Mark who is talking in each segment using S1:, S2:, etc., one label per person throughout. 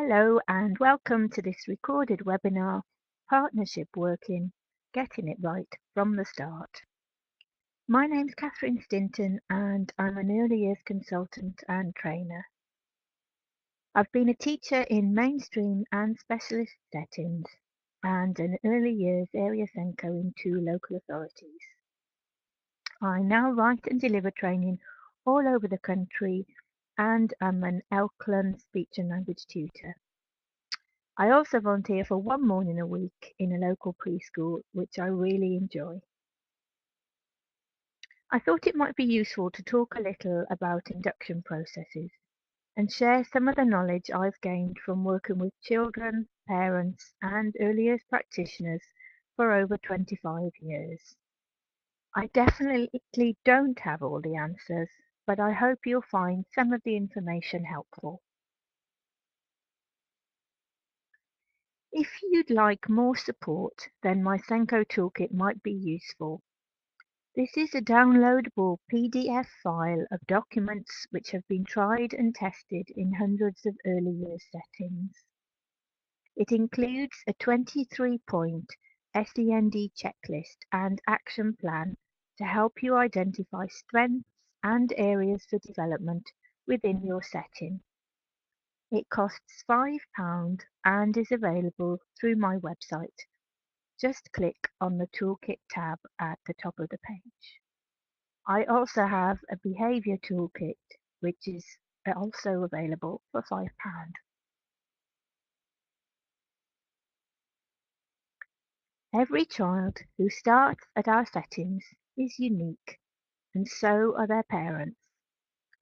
S1: Hello and welcome to this recorded webinar, Partnership Working, Getting It Right from the Start. My name's Catherine Stinton and I'm an early years consultant and trainer. I've been a teacher in mainstream and specialist settings and an early years area Senko in 2 local authorities. I now write and deliver training all over the country and I'm an Elkland speech and language tutor. I also volunteer for 1 morning a week in a local preschool, which I really enjoy. I thought it might be useful to talk a little about induction processes and share some of the knowledge I've gained from working with children, parents, and early years practitioners for over 25 years. I definitely don't have all the answers, but I hope you'll find some of the information helpful. If you'd like more support, then my Senko toolkit might be useful. This is a downloadable PDF file of documents which have been tried and tested in hundreds of early years settings. It includes a 23-point SEND checklist and action plan to help you identify strengths and areas for development within your setting. It costs £5 and is available through my website. Just click on the Toolkit tab at the top of the page. I also have a behaviour toolkit which is also available for £5. Every child who starts at our settings is unique, and so are their parents,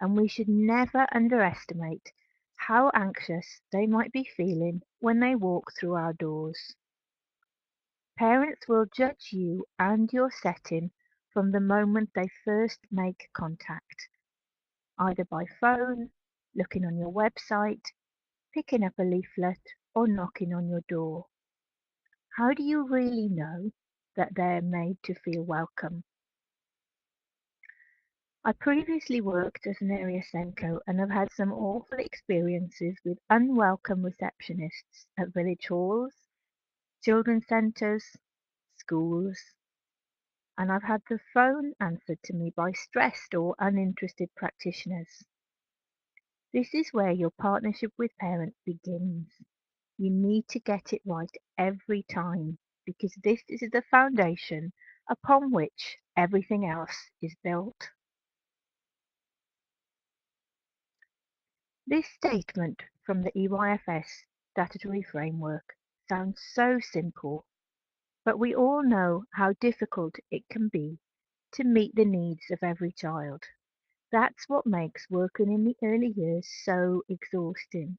S1: and we should never underestimate how anxious they might be feeling when they walk through our doors. Parents will judge you and your setting from the moment they first make contact, either by phone, looking on your website, picking up a leaflet, or knocking on your door. How do you really know that they're made to feel welcome? I previously worked as an area Senko and have had some awful experiences with unwelcome receptionists at village halls, children's centres, schools, and I've had the phone answered to me by stressed or uninterested practitioners. This is where your partnership with parents begins. You need to get it right every time because this is the foundation upon which everything else is built. This statement from the EYFS statutory framework sounds so simple, but we all know how difficult it can be to meet the needs of every child. That's what makes working in the early years so exhausting.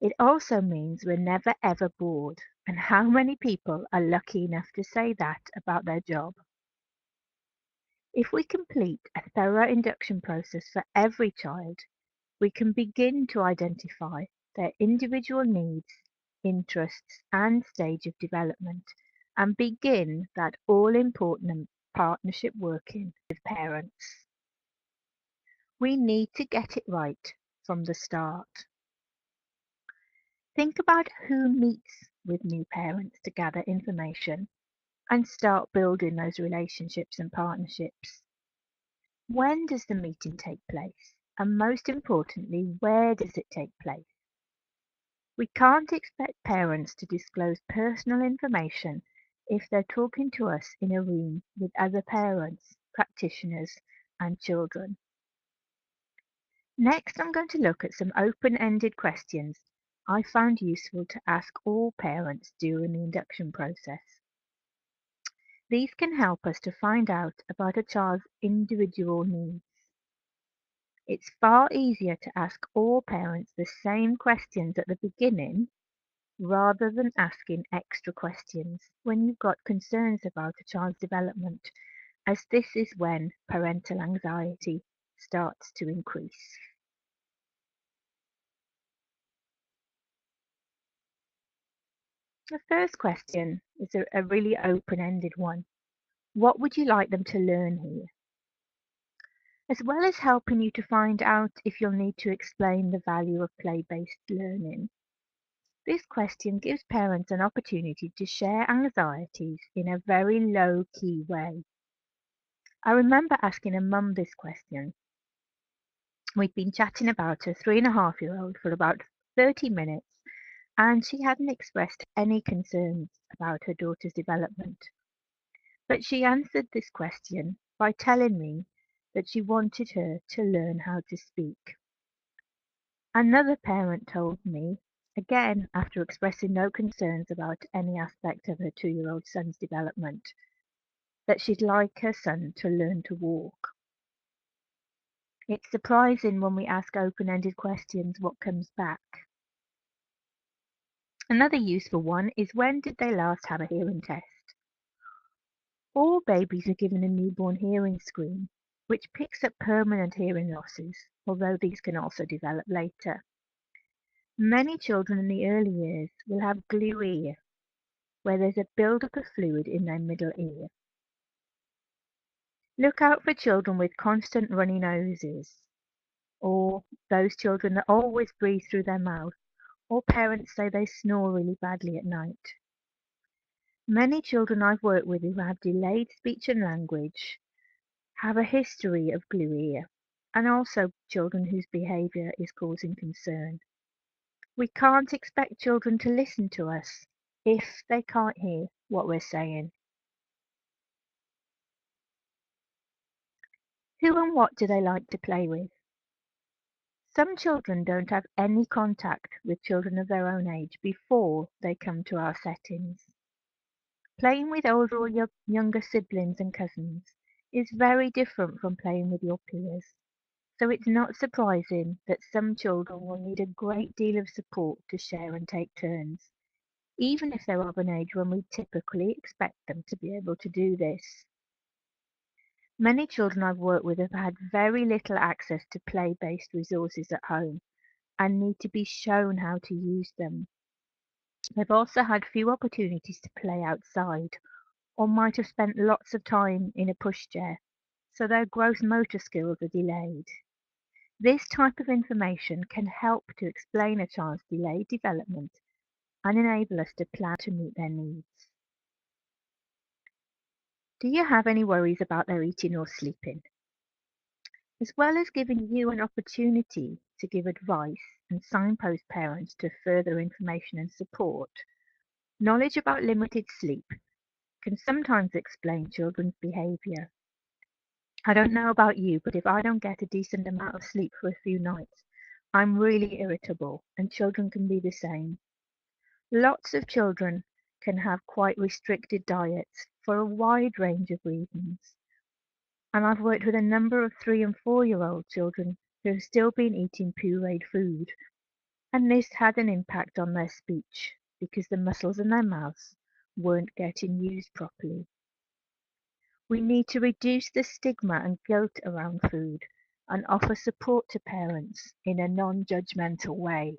S1: It also means we're never ever bored, and how many people are lucky enough to say that about their job? If we complete a thorough induction process for every child, we can begin to identify their individual needs, interests, and stage of development, and begin that all-important partnership working with parents. We need to get it right from the start. Think about who meets with new parents to gather information and start building those relationships and partnerships. When does the meeting take place? And most importantly, where does it take place? We can't expect parents to disclose personal information if they're talking to us in a room with other parents, practitioners, and children. Next, I'm going to look at some open-ended questions I found useful to ask all parents during the induction process. These can help us to find out about a child's individual needs. It's far easier to ask all parents the same questions at the beginning rather than asking extra questions when you've got concerns about a child's development, as this is when parental anxiety starts to increase. The first question is a really open-ended one. What would you like them to learn here? as well as helping you to find out if you'll need to explain the value of play-based learning. This question gives parents an opportunity to share anxieties in a very low-key way. I remember asking a mum this question. We'd been chatting about her 3.5-year-old for about 30 minutes, and she hadn't expressed any concerns about her daughter's development. But she answered this question by telling me that she wanted her to learn how to speak. Another parent told me, again after expressing no concerns about any aspect of her 2-year-old son's development, that she'd like her son to learn to walk. It's surprising when we ask open-ended questions what comes back. Another useful one is, when did they last have a hearing test? All babies are given a newborn hearing screen, which picks up permanent hearing losses, although these can also develop later. Many children in the early years will have glue ear, where there's a buildup of fluid in their middle ear. Look out for children with constant runny noses, or those children that always breathe through their mouth, or parents say they snore really badly at night. Many children I've worked with who have delayed speech and language have a history of glue ear, and also children whose behaviour is causing concern. We can't expect children to listen to us if they can't hear what we're saying. Who and what do they like to play with? Some children don't have any contact with children of their own age before they come to our settings. Playing with older or younger siblings and cousins is very different from playing with your peers. So it's not surprising that some children will need a great deal of support to share and take turns, even if they're of an age when we typically expect them to be able to do this. Many children I've worked with have had very little access to play-based resources at home and need to be shown how to use them. They've also had few opportunities to play outside, or might have spent lots of time in a pushchair, so their gross motor skills are delayed. This type of information can help to explain a child's delayed development and enable us to plan to meet their needs. Do you have any worries about their eating or sleeping? As well as giving you an opportunity to give advice and signpost parents to further information and support, knowledge about limited sleep can sometimes explain children's behaviour. I don't know about you, but if I don't get a decent amount of sleep for a few nights, I'm really irritable, and children can be the same. Lots of children can have quite restricted diets for a wide range of reasons. And I've worked with a number of 3 and 4-year-old children who have still been eating pureed food, and this had an impact on their speech because the muscles in their mouths weren't getting used properly. We need to reduce the stigma and guilt around food and offer support to parents in a non-judgmental way.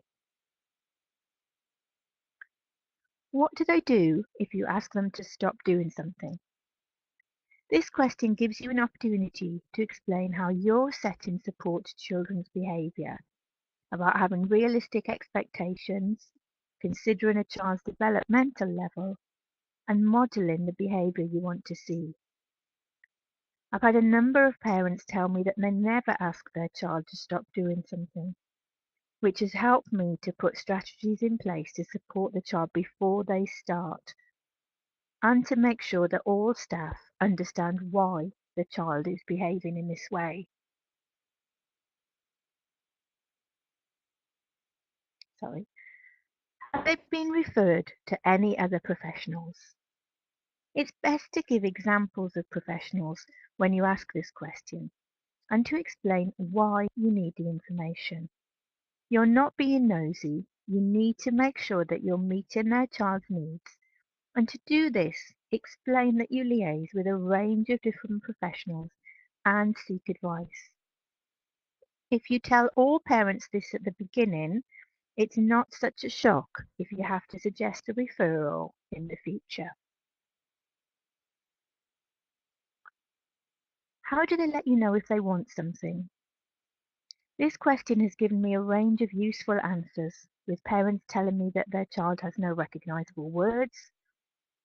S1: What do they do if you ask them to stop doing something? This question gives you an opportunity to explain how your setting supports children's behaviour, about having realistic expectations, considering a child's developmental level, and modelling the behaviour you want to see. I've had a number of parents tell me that they never ask their child to stop doing something, which has helped me to put strategies in place to support the child before they start, and to make sure that all staff understand why the child is behaving in this way. Sorry. Have they been referred to any other professionals? It's best to give examples of professionals when you ask this question, and to explain why you need the information. You're not being nosy, you need to make sure that you're meeting their child's needs, and to do this, explain that you liaise with a range of different professionals and seek advice. If you tell all parents this at the beginning, it's not such a shock if you have to suggest a referral in the future. How do they let you know if they want something? This question has given me a range of useful answers, with parents telling me that their child has no recognizable words,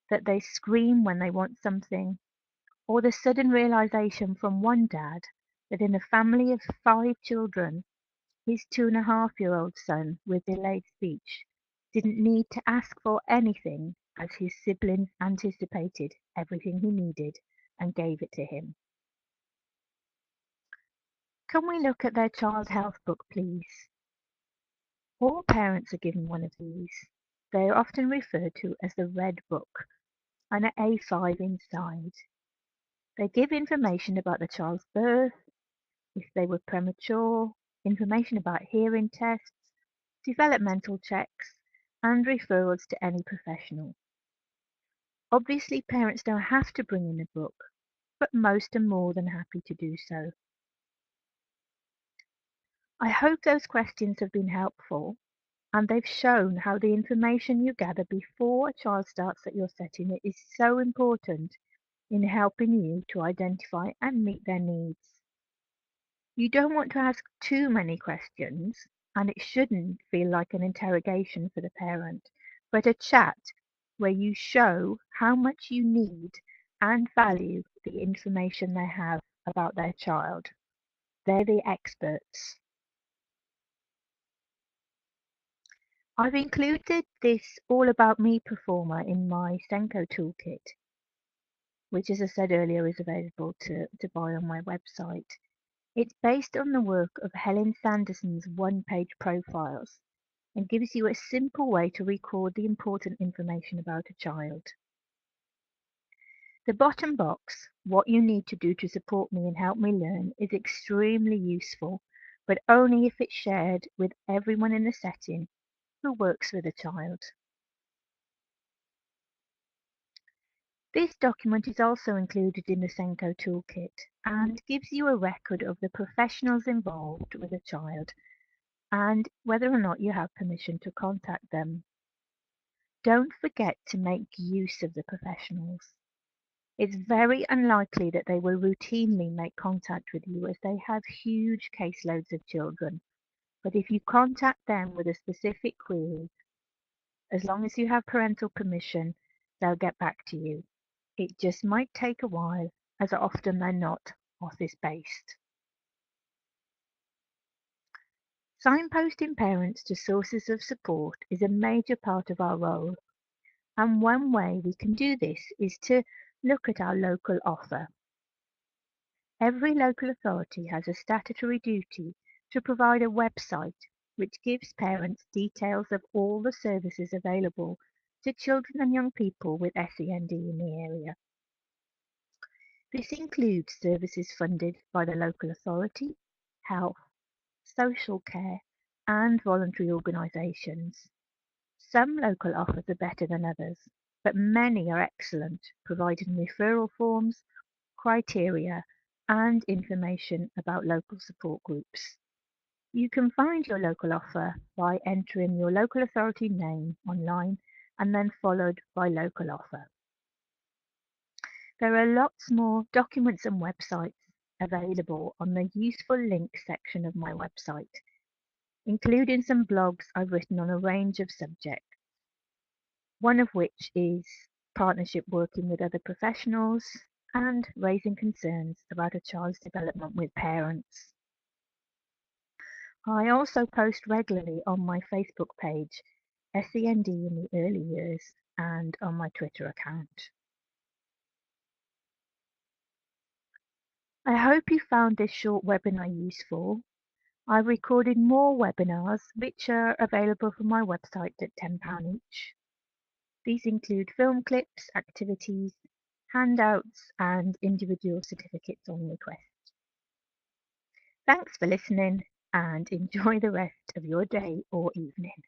S1: that they scream when they want something, or the sudden realization from one dad that in a family of 5 children, his 2.5-year-old son with delayed speech didn't need to ask for anything as his siblings anticipated everything he needed and gave it to him. Can we look at their child health book, please? All parents are given one of these. They are often referred to as the Red Book and are A5 inside. They give information about the child's birth, if they were premature, information about hearing tests, developmental checks, and referrals to any professional. Obviously, parents don't have to bring in a book, but most are more than happy to do so. I hope those questions have been helpful and they've shown how the information you gather before a child starts at your setting is so important in helping you to identify and meet their needs. You don't want to ask too many questions, and it shouldn't feel like an interrogation for the parent, but a chat where you show how much you need and value the information they have about their child. They're the experts. I've included this All About Me performer in my Senko toolkit, which, as I said earlier, is available to buy on my website. It's based on the work of Helen Sanderson's one-page profiles and gives you a simple way to record the important information about a child. The bottom box, what you need to do to support me and help me learn, is extremely useful, but only if it's shared with everyone in the setting who works with a child. This document is also included in the Senko toolkit and gives you a record of the professionals involved with a child and whether or not you have permission to contact them. Don't forget to make use of the professionals. It's very unlikely that they will routinely make contact with you as they have huge caseloads of children. But if you contact them with a specific query, as long as you have parental permission, they'll get back to you. It just might take a while, as often they're not office-based. Signposting parents to sources of support is a major part of our role, and one way we can do this is to look at our local offer. Every local authority has a statutory duty to provide a website which gives parents details of all the services available to children and young people with SEND in the area. This includes services funded by the local authority, health, social care, and voluntary organisations. Some local offers are better than others, but many are excellent, providing referral forms, criteria, and information about local support groups. You can find your local offer by entering your local authority name online and then followed by local offer. There are lots more documents and websites available on the useful links section of my website, including some blogs I've written on a range of subjects, one of which is partnership working with other professionals and raising concerns about a child's development with parents. I also post regularly on my Facebook page, SEND in the Early Years, and on my Twitter account. I hope you found this short webinar useful. I've recorded more webinars which are available from my website at £10 each. These include film clips, activities, handouts, and individual certificates on request. Thanks for listening and enjoy the rest of your day or evening.